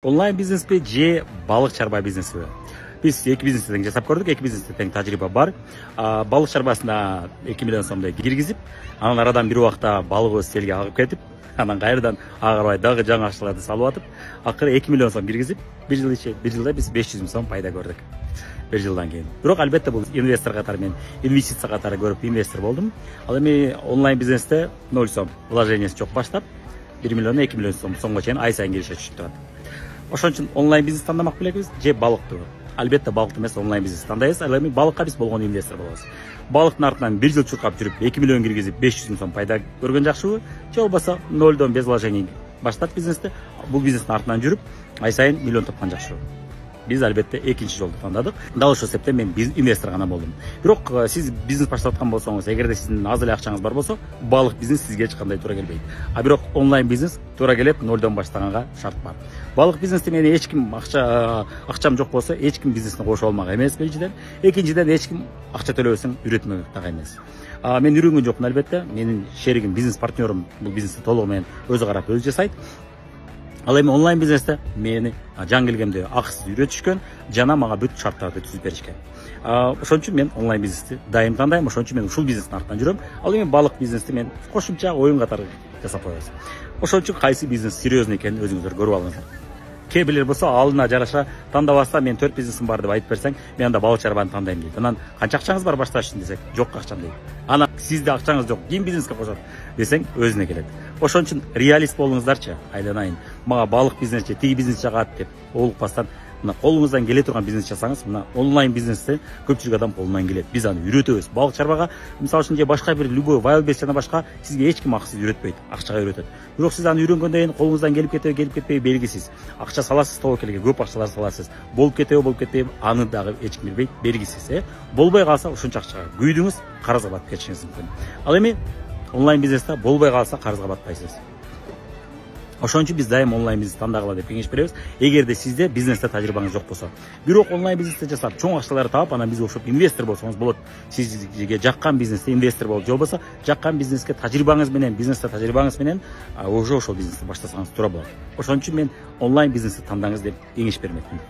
Онлайн бизнеспи же балык чарба бизнеспи? Биз эки бизнести тең жасап көрдүк, эки бизнесте тең тажрыйба бар. Балык чарбасына 2 миллион сомдой киргизип, анан арадан бир убакта балыгыбыз селге агып кетип, анан кайрадан агарбай дагы жаңы акчаларды салып атып, акыры 2 миллион сом киргизип, бир жылда биз 500 миң сом пайда көрдүк. Бир жылдан кийин. Бирок албетте бул инвестор катары, мен инвестиция катары көрүп инвестор болдум. Ал эми онлайн бизнесте 0 сом вложениясы жок баштап 1 миллион 2 миллион сомго чейин ай сайын киреше түшүп турат. Ошон үчүн онлайн бизнес тандамак белебиз же балыкты? Албетте балыкты эмес, онлайн бизнес тандайбыз. Ал эми балыкка биз болгон инвестор болобуз. Балыктын артынан 1 жыл чуркап жүрүп 2 миллион киргизип 500 миң сом пайда көргөн жакшыбы? Же болбосо нолдон без вложений баштап бизнести, бул бизнестин артынан жүрүп ай сайын миллион тапкан жакшыбы? Биз албетте экинчи жолду тандадык. Дал ошол себептен мен инвестор гана болдум. Бирок сиз бизнес баштап аткан болсоңуз, эгерде сиздин аз эле акчаңыз бар болсо, балык бизнес сизге эч кандай туура келбейт. Бирок онлайн бизнес туура келет, нолдон баштаганга шарт бар. Балык бизнесте мени эч ким акчам жок болсо, эч ким бизнесине кошо алмак эмес биринчиден. Экинчиден эч ким акча төлөбөсөң үйрөтмөк так эмес. Мен үйрөнгөн жокмун албетте. Менин шеригим, бизнес партнерым бул бизнести толугу менен өзү карап өзү жасайт. Ал эми онлайн бизнесте мени жаңы келгенде акысыз үйрөтүшкөн, жана мага бүт шарттарды түзүп беришкен. Ошон үчүн мен онлайн бизнести дайым тандайм, ошон үчүн мен ушул бизнестин артынан жүрөм. Ал эми балык бизнести мен кошумча оюн катары жасап коебуз. Ошон үчүн кайсы бизнес серьезный экенин өзүңүздөр көрүп алыңыздар. Кээ билер болсо алдына жараша тандабастан мен 4 бизнесим бар деп айтып берсең, мен анда балык чарбаны тандайм дейт. Анан канча акчаңыз бар башташ үчүн десек, жок акчам дейт. Анан сизде акчаңыз жок, ким бизнеске кошот десең, өзүнө келет. Ошон үчүн реалист болуңуздарчы, айланайын. Мага балык бизнес же тиги бизнес жагат деп олукпастан, мына колуңуздан келе турган бизнес жасаңыз, мына онлайн бизнесте көпчүлүк адам колунан келет. Биз аны үйрөтөбүз. Балык чарбага, мисалы үчүн же башка бир любой Wildberries жана башка сизге эч ким акысыз үйрөтпөйт, акчага үйрөтөт. Бирок сиз аны үйрөнгөндөн кийин колуңуздан келип кетпеби белгисиз. Акча саласыз, тобокелге көп акчалар саласыз. Болуп кетпейби, аны дагы эч ким билбейт, белгисиз. Болбой калса ушунча акчага күйдүңүз, карызга батып кетишиңиз мүмкүн. Ал эми онлайн бизнесте болбой калса карызга батпайсыз. Ошон үчүн биз дайым онлайн бизнес тандагыла деп кеңеш беребиз. Эгерде сизде бизнесте тажрыйбаңыз жок болсо, бирок онлайн бизнесте жасап, чоң акчаларды таап, анан бизге окшоп инвестор болсоңуз болот. Сизге жаккан бизнесте инвестор болуп, же болбосо жаккан бизнеске тажрыйбаңыз менен, бизнесте тажрыйбаңыз менен ошол бизнести баштасаңыз туура болот. Ошон үчүн мен онлайн бизнести тандаңыз деп кеңеш бермекмин.